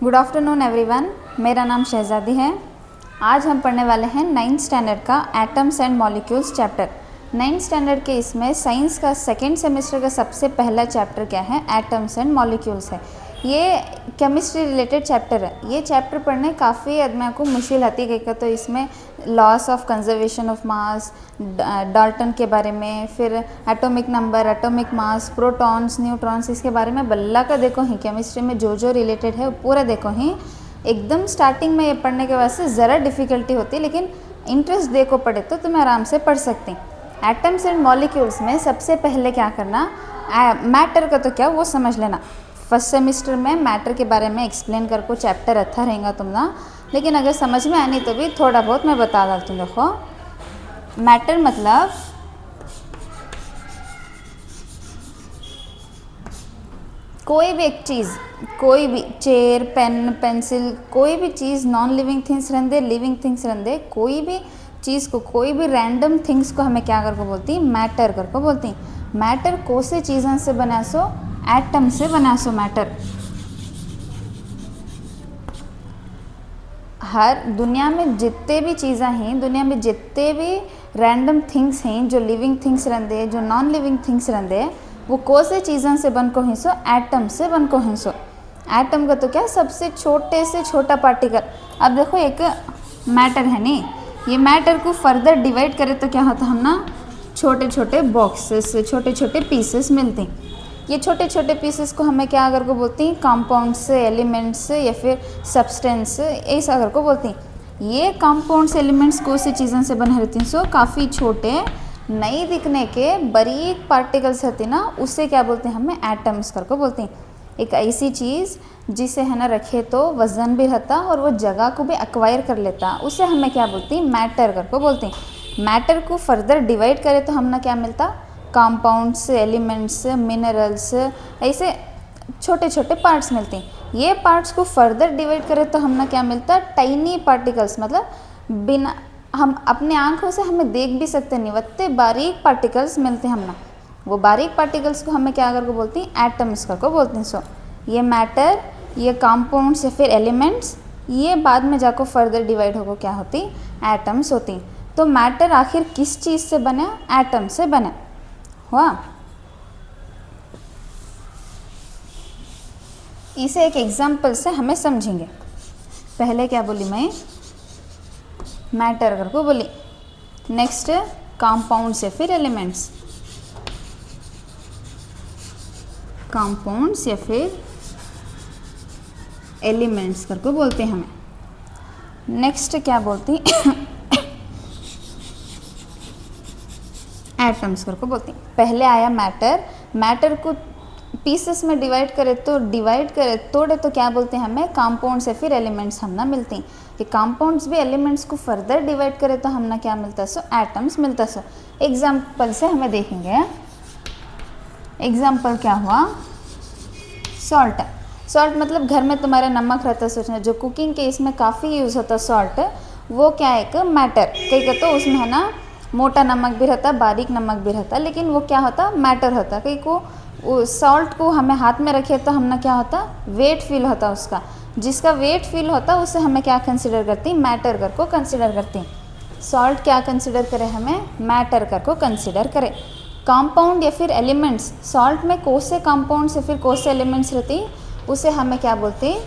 Good afternoon everyone, मेरा नाम शहजादी है। आज हम पढ़ने वाले हैं 9th स्टैंडर्ड का atoms and molecules chapter. 9th standard के इसमें साइंस का सेकेंड सेमेस्टर का सबसे पहला चैप्टर क्या है, एटम्स एंड मॉलिक्यूल्स है। ये केमिस्ट्री रिलेटेड चैप्टर है। ये चैप्टर पढ़ने काफ़ी आदमियों को मुश्किल आती है, तो इसमें loss of conservation of mass, Dalton के बारे में, फिर atomic number, atomic mass, protons, neutrons, इसके बारे में बल्ला का देखो ही। केमिस्ट्री में जो जो रिलेटेड है वो पूरा देखो ही। एकदम स्टार्टिंग में ये पढ़ने के वास्ते ज़रा डिफ़िकल्टी होती है, लेकिन इंटरेस्ट देखो पढ़े तो तुम्हें आराम से पढ़ सकती। एटम्स एंड मॉलिक्यूल्स में सबसे पहले क्या करना, मैटर का तो क्या वो समझ लेना। फर्स्ट सेमेस्टर में मैटर के बारे में एक्सप्लेन करको चैप्टर अच्छा रहेगा तुम ना, लेकिन अगर समझ में आनी तो भी थोड़ा बहुत मैं बता डालती हूँ। देखो, मैटर मतलब कोई भी एक चीज़, कोई भी चेयर, पेन, पेंसिल, कोई भी चीज़, नॉन लिविंग थिंग्स रहंदे, लिविंग थिंग्स रहंदे, कोई भी चीज़ को, कोई भी रैंडम थिंग्स को हमें क्या करको बोलती, मैटर करको बोलती। मैटर को से चीज़ों से बना सो, एटम से बना सो मैटर। हर दुनिया में जितने भी चीज़ें हैं, दुनिया में जितने भी रैंडम थिंग्स हैं, जो लिविंग थिंग्स रहंदे, जो नॉन लिविंग थिंग्स रहंदे, वो कौन से चीज़ों से बन को हिस्सो, एटम से बन को हिस्सो। एटम का तो क्या, सबसे छोटे से छोटा पार्टिकल। अब देखो, एक मैटर है नी, ये मैटर को फर्दर डिवाइड करें तो क्या होता, हम ना छोटे छोटे बॉक्सेस, छोटे छोटे पीसेस मिलते हैं। ये छोटे छोटे पीसेस को हमें क्या अगर को बोलती हैं, कंपाउंड्स, एलिमेंट्स या फिर सब्सटेंस, ऐसा अगर को बोलती हैं। ये कंपाउंड्स, एलिमेंट्स को सी चीज़ों से बने रहती हैं। सो काफ़ी छोटे नहीं दिखने के बारीक पार्टिकल्स होती ना, उससे क्या बोलते हैं, हमें एटम्स करको बोलते हैं। एक ऐसी चीज़ जिसे है ना रखे तो वज़न भी रहता और वो जगह को भी एक्वायर कर लेता, उसे हमें क्या बोलते हैं, मैटर करको बोलते हैं। मैटर को फर्दर डिवाइड करें तो हमने क्या मिलता, कंपाउंड्स, एलिमेंट्स, मिनरल्स, ऐसे छोटे छोटे पार्ट्स मिलते हैं। ये पार्ट्स को फर्दर डिवाइड करें तो हमने क्या मिलता, टाइनी पार्टिकल्स, मतलब बिना हम अपने आँखों से हमें देख भी सकते नहीं, वत्ते बारीक पार्टिकल्स मिलते हैं हमने। वो बारीक पार्टिकल्स को हमें क्या करके बोलती हैं, एटम्स करको बोलते हैं। सो ये मैटर, ये कंपाउंड्स या फिर एलिमेंट्स, ये बाद में जाकर फर्दर डिवाइड होकर क्या होती, एटम्स होती। तो मैटर आखिर किस चीज़ से बना, एटम से बना हुआ। इसे एक एग्जाम्पल से हमें समझेंगे। पहले क्या बोली मैं, मैटर करको बोली, नेक्स्ट कंपाउंड्स या फिर एलिमेंट्स, कंपाउंड्स या फिर एलिमेंट्स करको बोलते हैं हमें। नेक्स्ट क्या बोलती एटम्स करको बोलती हैं। पहले आया मैटर, मैटर को पीसेस में डिवाइड करे तोड़े तो क्या बोलते हैं, हमें कंपाउंड्स या फिर एलिमेंट्स हमना मिलती हैं। कि कंपाउंड्स भी एलिमेंट्स को फर्दर डिवाइड करे तो हमना क्या मिलता, सो एटम्स मिलता। सो एग्जाम्पल से हमें देखेंगे। एग्जाम्पल क्या हुआ, सॉल्ट। सॉल्ट मतलब घर में तुम्हारे नमक रहता, सोचना जो कुकिंग के इसमें काफ़ी यूज़ होता सॉल्ट, वो क्या है, एक मैटर। कई का तो उसमें है ना मोटा नमक भी रहता, बारीक नमक भी रहता, लेकिन वो क्या होता, मैटर होता। कई को सॉल्ट को हमें हाथ में रखे तो हमने क्या होता, वेट फील होता उसका। जिसका वेट फील होता उसे हमें क्या कंसिडर करती, मैटर कर को कंसिडर करती। सॉल्ट क्या कंसिडर करें, हमें मैटर कर को कंसिडर करें। कंपाउंड या फिर एलिमेंट्स, सॉल्ट में कौन से कंपाउंड्स या फिर कौन से एलिमेंट्स रहती, उसे हमें क्या बोलते,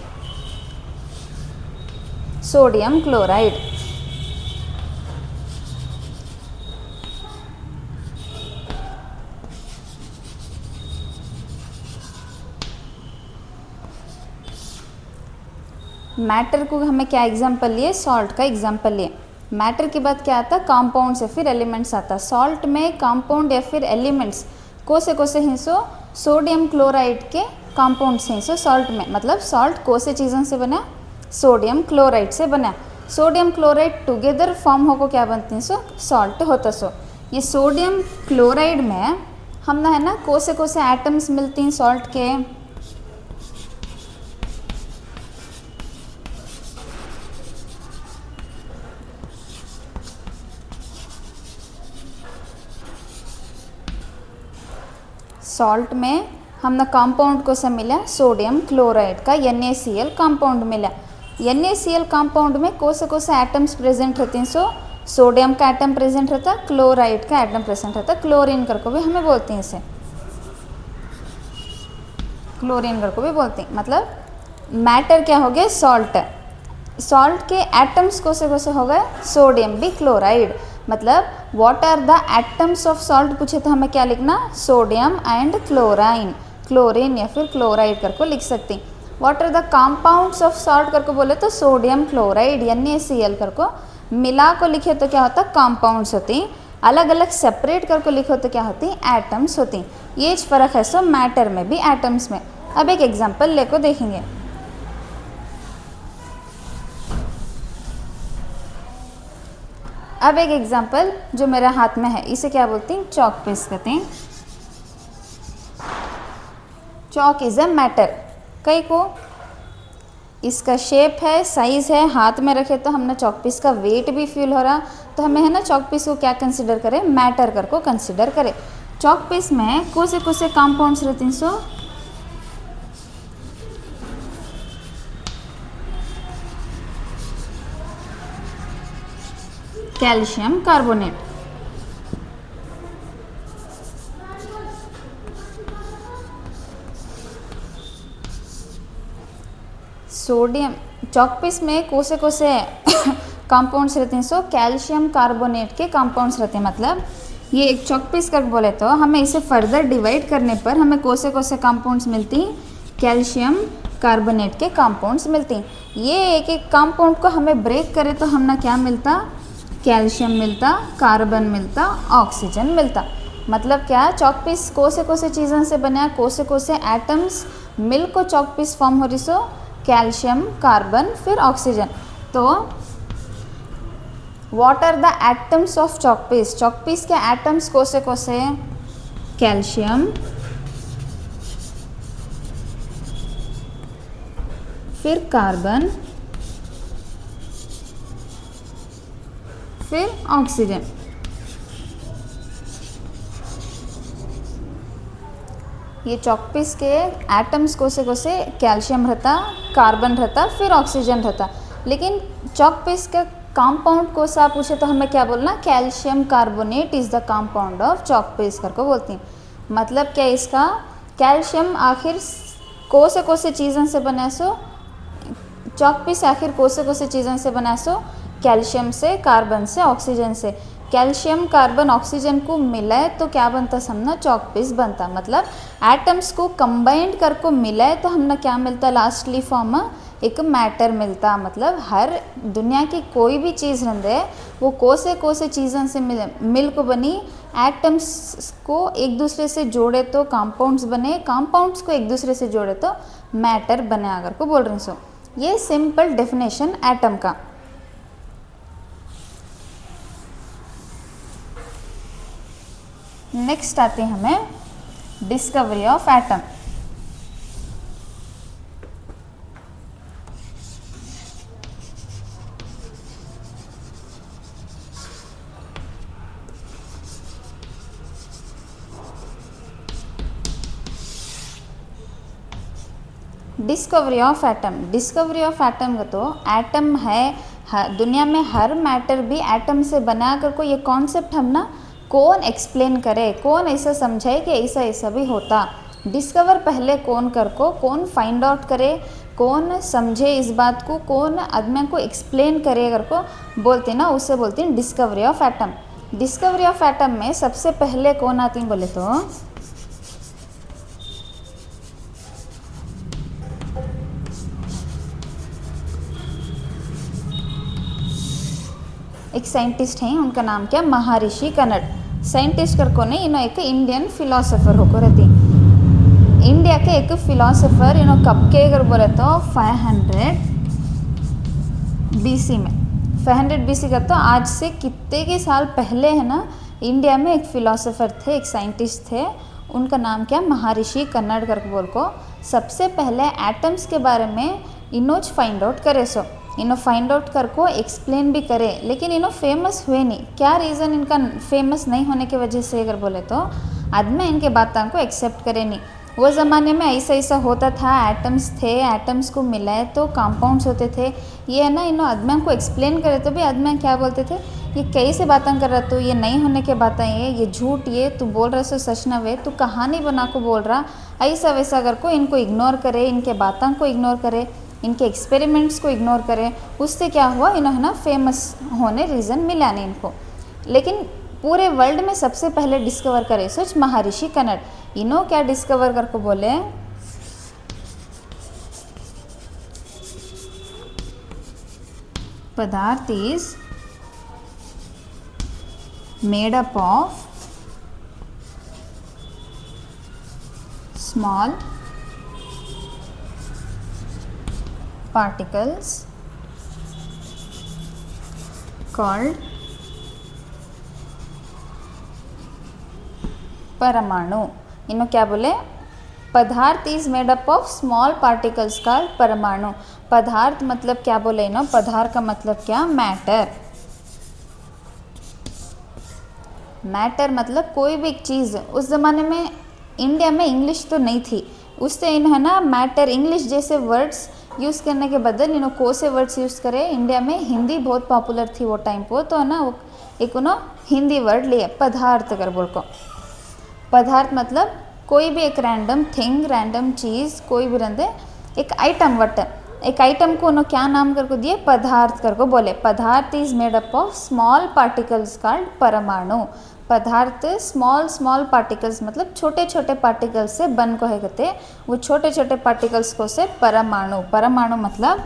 सोडियम क्लोराइड। मैटर को हमें क्या एग्जाम्पल लिए, सॉल्ट का एग्जाम्पल लिए। मैटर के बाद क्या आता, कंपाउंड्स या फिर एलिमेंट्स आता। सॉल्ट में कंपाउंड या फिर एलिमेंट्स को से हिस्सों, सोडियम क्लोराइड के कंपाउंड्स हैं सो सॉल्ट में, मतलब सॉल्ट को से चीज़ों से बना, सोडियम क्लोराइड से बना। सोडियम क्लोराइड टुगेदर फॉर्म हो को क्या बनती हैं, सो सॉल्ट होता। सो ये सोडियम क्लोराइड में हमने है ना को से एटम्स मिलती हैं सॉल्ट के। सॉल्ट में हमने कंपाउंड को से मिला सोडियम क्लोराइड का NaCl कंपाउंड मिला। NaCl कंपाउंड में कौन से एटम्स प्रेजेंट रहते हैं? सो सोडियम का एटम प्रेजेंट रहता, क्लोराइड का एटम प्रेजेंट रहता, क्लोरीन करके भी हमें बोलते हैं इसे, क्लोरीन करके भी बोलते हैं। मतलब मैटर क्या हो गया? सॉल्ट। सॉल्ट के एटम्स कौन से हो गए? सोडियम भी क्लोराइड। मतलब what are the atoms of salt पूछे तो हमें क्या लिखना? सोडियम एंड क्लोराइन, क्लोरीन या फिर क्लोराइड करके लिख सकते हैं। What are the compounds of salt करके बोले तो सोडियम क्लोराइड NaCl करको मिला को लिखे तो क्या होता? कंपाउंड्स होती हैं। अलग अलग सेपरेट करके लिखो तो क्या होती? एटम्स होती हैं। ये फ़र्क है सो मैटर में भी एटम्स में। अब एक एग्जांपल लेको देखेंगे। अब एक एग्जांपल जो मेरे हाथ में है, इसे क्या बोलते हैं? चॉक पीस कहते हैं। Chalk is a matter. कई को इसका शेप है, साइज है, हाथ में रखे तो हमने चॉक पीस का वेट भी फील हो रहा, तो हमें है ना चॉक पीस को क्या कंसिडर करें? मैटर कर को कंसिडर करें। चॉक पीस में कौन से कंपाउंड्स रहते हैं? So calcium carbonate, sodium. Chalk piece में कौन से कंपाउंड्स रहते हैं? सो कैल्शियम कार्बोनेट के कंपाउंड्स रहते हैं। मतलब ये एक चॉक पीस कर बोले तो हमें इसे फर्दर डिवाइड करने पर हमें कौन से कंपाउंड्स मिलती हैं? कैल्शियम कार्बोनेट के कंपाउंड्स मिलती हैं। ये एक एक कंपाउंड को हमें ब्रेक करें तो हमने क्या मिलता? कैल्शियम मिलता, कार्बन मिलता, ऑक्सीजन मिलता। मतलब क्या? चॉक पीस कौन से चीज़ों से बना? कौन से एटम्स मिल को चॉक पीस फॉर्म हो रही? सो कैल्शियम, कार्बन, फिर ऑक्सीजन। तो what are the atoms of chalk piece? Chalk piece के एटम्स कौन से? कैल्शियम, फिर कार्बन, फिर ऑक्सीजन। ये चॉक पीस के एटम्स कौन से? कैल्शियम रहता, कार्बन रहता, फिर ऑक्सीजन रहता। लेकिन चॉक पीस का कंपाउंड को सा पूछे तो हमें क्या बोलना? Calcium carbonate is the compound of chalk piece करके बोलती हैं। मतलब क्या इसका? कैल्शियम आखिर कौन से चीज़ों से बना? सो चॉक पीस आखिर कौन से चीज़ों से बना? सो कैल्शियम से, कार्बन से, ऑक्सीजन से। कैल्शियम कार्बन ऑक्सीजन को मिलाए तो क्या बनता? समझना चॉक पीस बनता। मतलब एटम्स को कंबाइंड कर को मिलाए तो हमने क्या मिलता? लास्टली फॉर्म एक मैटर मिलता। मतलब हर दुनिया की कोई भी चीज़ रहते वो कौन से चीज़ों से मिल को बनी? एटम्स को एक दूसरे से जोड़े तो कंपाउंड्स बने, कंपाउंड्स को एक दूसरे से जोड़े तो मैटर बने अगर को बोल रहे हैं। सो ये सिंपल डेफिनेशन एटम का। नेक्स्ट आते हैं हमें discovery of atom. Discovery of atom. Discovery of atom का तो एटम है, दुनिया में हर मैटर भी एटम से बना कर को ये कॉन्सेप्ट हम ना कौन एक्सप्लेन करे, कौन ऐसा समझाए कि ऐसा ऐसा भी होता। डिस्कवर पहले कौन कर को, कौन फाइंड आउट करे, कौन समझे इस बात को, कौन आदमी को एक्सप्लेन करे अगर को बोलते ना, उससे बोलते हैं discovery of atom. Discovery of atom में सबसे पहले कौन आती हैं बोले तो एक साइंटिस्ट हैं, उनका नाम क्या? महर्षि कनड। साइंटिस्ट कर को नहीं, इन्हों एक इंडियन फिलोसोफर होकर रहती। इंडिया के एक फिलोसोफर इन्हों कब के अगर बोले तो 500 BC में। 500 BC का तो आज से कितने के साल पहले है ना, इंडिया में एक फिलोसोफर थे, एक साइंटिस्ट थे, उनका नाम क्या? महर्षि कनड करके बोल को सबसे पहले एटम्स के बारे में इनोज फाइंड आउट करे। सो इन्हों फाइंड आउट कर को एक्सप्लेन भी करे, लेकिन इन्हों फेमस हुए नहीं। क्या रीज़न इनका फेमस नहीं होने की वजह से अगर बोले तो आदमी इनके बातों को एक्सेप्ट करे नहीं। वो ज़माने में ऐसा ऐसा होता था, एटम्स थे, एटम्स को मिलाए तो कंपाउंड्स होते थे। ये है ना, इन आदमियों को एक्सप्लेन करे तो भी आदमी क्या बोलते थे, ये कैसे बातें कर रहा, तू ये नहीं होने के बातें, ये झूठ, ये तू बोल रहा सो सच न वे, तू कहानी बना को बोल रहा, ऐसा वैसा कर को इनको इग्नोर करे, इनके बातों को इग्नोर करे, इनके एक्सपेरिमेंट्स को इग्नोर करे। उससे क्या हुआ, इन्होंने ना फेमस होने रीज़न मिला नहीं इनको। लेकिन पूरे वर्ल्ड में सबसे पहले डिस्कवर करे सोच महर्षि कनड। इन्हों क्या डिस्कवर करके बोले, पदार्थ is made up of small particles called परमाणु। इन्हों क्या बोले, पदार्थ is made up of small particles called परमाणु। पदार्थ मतलब क्या बोले इन्हों, पदार्थ का मतलब क्या, मैटर। मैटर मतलब कोई भी एक चीज़। उस ज़माने में इंडिया में इंग्लिश तो नहीं थी, उससे इन्हें ना मैटर, इंग्लिश जैसे वर्ड्स यूज़ करने के बदल इन्हों को से वर्ड्स यूज़ करे। इंडिया में हिंदी बहुत पॉपुलर थी वो टाइम पर, तो ना वो एक उन्होंने हिंदी वर्ड लिए पदार्थ कर बोल को। पदार्थ मतलब कोई भी एक रैंडम थिंग, रैंडम चीज़, कोई भी रहते एक आइटम, वट एक आइटम को उन्होंने क्या नाम करको दिए, पदार्थ करको बोले। पदार्थ is made up of small particles called परमाणु। पदार्थ स्मॉल स्मॉल पार्टिकल्स मतलब छोटे छोटे पार्टिकल्स से बन को है कहते, वो छोटे छोटे पार्टिकल्स को से परमाणु। परमाणु मतलब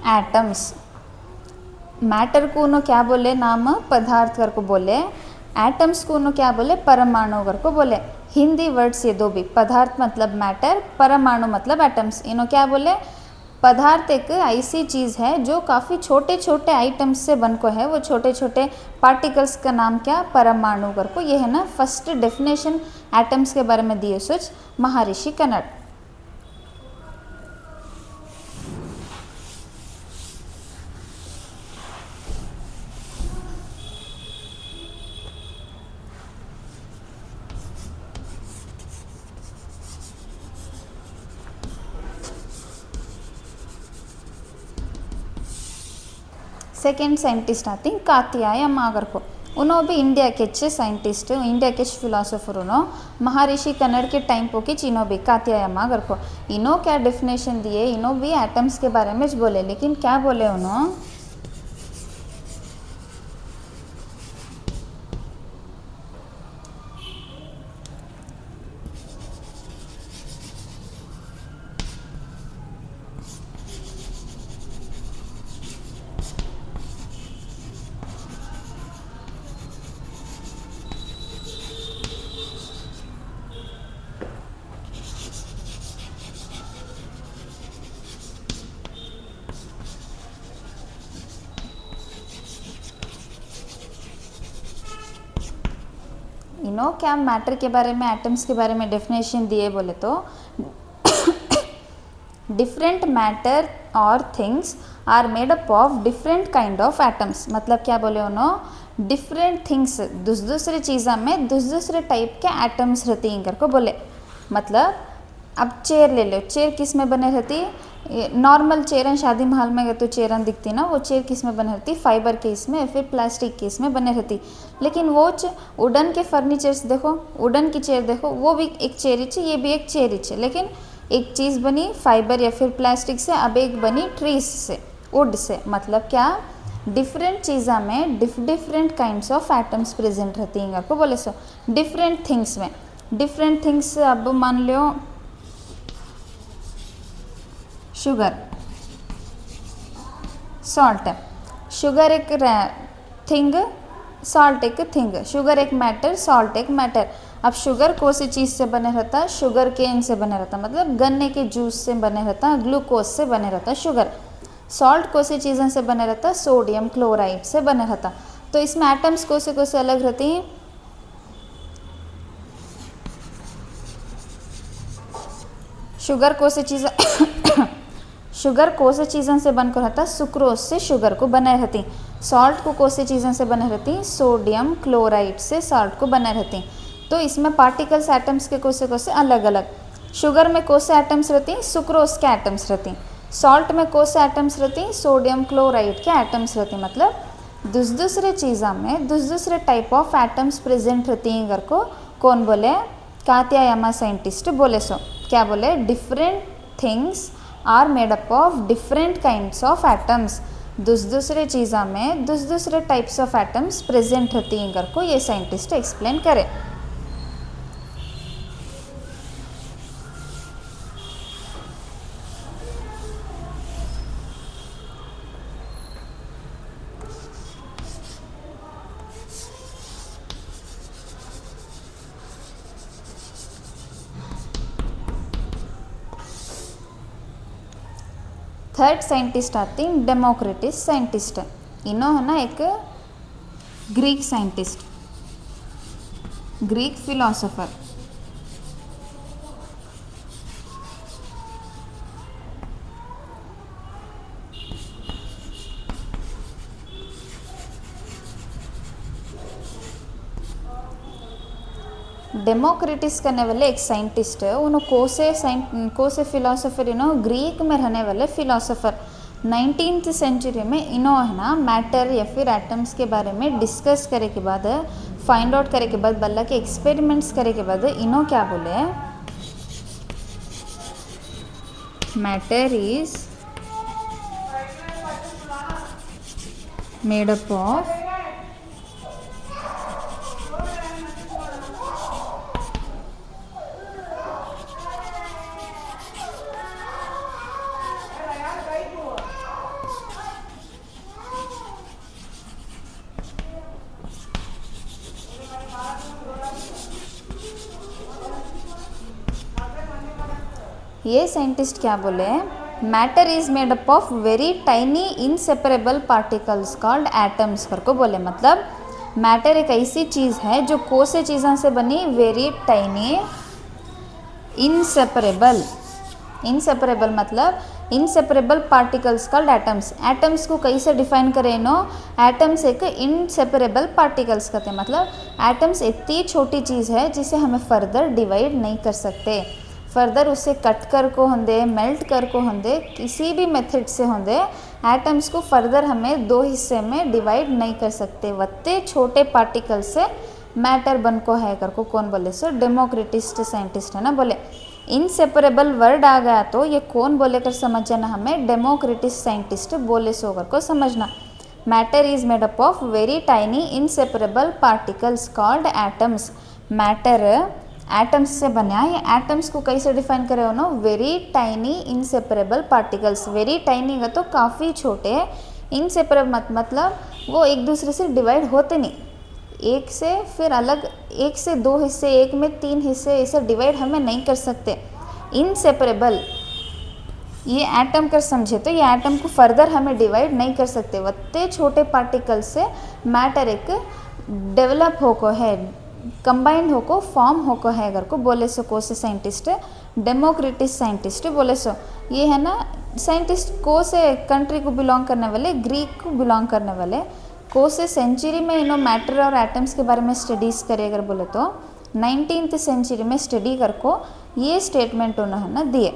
एटम्स। मैटर को उन्होंने क्या बोले नाम, पदार्थ करको बोले। एटम्स को उन्होंने क्या बोले, परमाणु करको बोले। हिंदी वर्ड्स ये दो भी, पदार्थ मतलब मैटर, परमाणु मतलब एटम्स। इन्होंने क्या बोले, पदार्थ एक ऐसी चीज़ है जो काफ़ी छोटे छोटे आइटम्स से बन को है, वो छोटे छोटे पार्टिकल्स का नाम क्या, परमाणु करको। ये है ना फर्स्ट डेफिनेशन एटम्स के बारे में दिए सोच महर्षि कनड। सेकेंड साइंटिस्ट आती कात्याय मागर को। उन्होंने भी इंडिया के अच्छे साइंटिस्ट, इंडिया के फिलोसोफर उन्होंने महर्षि कनड के टाइम पो की इन्हों भी कात्याय मागर को। इन्हों क्या डेफिनेशन दिए, इन्हों भी एटम्स के बारे में बोले, लेकिन क्या बोले उन्होंने, इन्हों क्या मैटर के बारे में, एटम्स के बारे में डेफिनेशन दिए बोले तो, डिफरेंट मैटर और things are made up of different kind of atoms. मतलब क्या बोले उन्होंने, डिफरेंट थिंग्स दूसरे चीज़ों में दूसरे टाइप के एटम्स रहती हैं करको बोले। मतलब अब चेयर ले लो, चेयर किस में बने रहती, नॉर्मल चेयर शादी महल में अगर तो चेयर दिखती ना, वो चेयर किस में बने रहती, फाइबर के इसमें या फिर प्लास्टिक के इसमें बने रहती। लेकिन वो वुडन के फर्नीचर्स देखो, वुडन की चेयर देखो, वो भी एक चेयर ही, ये भी एक चेयर ही, लेकिन एक चीज़ बनी फाइबर या फिर प्लास्टिक से, अब एक बनी ट्रीज से, वुड से। मतलब क्या, डिफरेंट चीज़ों में different kinds of atoms present रहती हैं आपको बोले सो। डिफरेंट थिंग्स में, डिफरेंट थिंग्स, अब मान लो शुगर, सॉल्ट, शुगर एक थिंग, सॉल्ट एक थिंग, शुगर एक मैटर, सॉल्ट एक मैटर। अब शुगर कौन सी चीज़ से बने रहता है, शुगर केन से बने रहता, मतलब गन्ने के जूस से बने रहता है, ग्लूकोज से बने रहता है शुगर। सॉल्ट कौन सी चीज़ों से बने रहता है, सोडियम क्लोराइड से बने रहता। तो इसमें एटम्स कौन से अलग रहती हैं, शुगर कौन सी चीज़ शुगर कौन से चीज़ों से बनकर रहता, सुक्रोज से शुगर को बने रहती। सॉल्ट को कौन सी चीज़ों से बने रहती, सोडियम क्लोराइड से सॉल्ट को बने रहती। तो इसमें पार्टिकल्स एटम्स के कौन से अलग अलग। शुगर में कौन से एटम्स रहती हैं, सुक्रोज के एटम्स रहती हैं। सॉल्ट में कौन से एटम्स रहती हैं, सोडियम क्लोराइड के एटम्स रहती हैं। मतलब दूसरे चीज़ों में दूसरे टाइप ऑफ एटम्स प्रेजेंट रहती हैं। अगर को कौन बोले, कात्यायामा साइंटिस्ट बोले। सो क्या बोले, different things are made up of different kinds of atoms. दूसरे चीज़ों में दूसरे टाइप्स ऑफ एटम्स प्रेजेंट रहती हैं। अगर को ये साइंटिस्ट एक्सप्लेन करे। थर्ड साइंटिस्ट आती हैं डेमोक्रिटस साइंटिस्ट। इन्हों है ना एक Greek scientist, Greek philosopher. Democritus करने वाले एक साइंटिस्ट है। उन्होंने कोसे फिलोसोफर, इन्हों ग्रीक में रहने वाले फिलोसोफर। 19th सेंचुरी में इन्हों है ना मैटर या फिर एटम्स के बारे में डिस्कस करे के बाद, फाइंड आउट करे के बाद, बल्ला के एक्सपेरिमेंट्स करे के बाद इन्हों क्या बोले, matter is made up of ये साइंटिस्ट क्या बोले, matter is made up of very tiny inseparable particles called atoms करको बोले। मतलब मैटर एक ऐसी चीज़ है जो कौन से चीज़ों से बनी, वेरी टाइनी इनसेपरेबल। इनसेपरेबल मतलब inseparable particles called atoms. Atoms को कैसे डिफाइन करें नो, एटम्स एक इनसेपरेबल पार्टिकल्स कहते हैं। मतलब एटम्स इतनी छोटी चीज़ है जिसे हमें फर्दर डिवाइड नहीं कर सकते। फर्दर उसे कट कर को होंदे, मेल्ट कर को होंदे, किसी भी मेथड से होंदे, एटम्स को फर्दर हमें दो हिस्से में डिवाइड नहीं कर सकते। वत्ते छोटे पार्टिकल से मैटर बन को है कर को कौन बोले, सो डेमोक्रिटिस्ट साइंटिस्ट है ना बोले। इनसेपरेबल वर्ड आ गया तो ये कौन बोले कर समझ जाना हमें, डेमोक्रिटिस्ट साइंटिस्ट बोले सो कर को समझना। Matter is made up of very tiny inseparable particles called atoms. Matter atoms से बना है। एटम्स को कैसे डिफाइन करे हो ना, very tiny inseparable particles. Very tiny का तो काफ़ी छोटे हैं, इनसेपरेबल मतलब वो एक दूसरे से डिवाइड होते नहीं, एक से फिर अलग, एक से दो हिस्से, एक में तीन हिस्से, ऐसे डिवाइड हमें नहीं कर सकते। इनसेपरेबल ये एटम कर समझे तो ये एटम को फर्दर हमें डिवाइड नहीं कर सकते। वत्ते छोटे पार्टिकल से मैटर एक डेवलप होको है, कंबाइंड होको, फॉर्म होको है अगर को बोले सो को से साइंटिस्ट डेमोक्रिटिस साइंटिस्ट बोले सो। ये है ना साइंटिस्ट को से कंट्री को बिलोंग करने वाले, ग्रीक को बिलोंग करने वाले। को से सेंचुरी में इन्हों मैटर और एटम्स के बारे में स्टडीज़ करे अगर बोले तो 19th सेंचुरी में स्टडी कर को ये स्टेटमेंट उन्होंने दिए।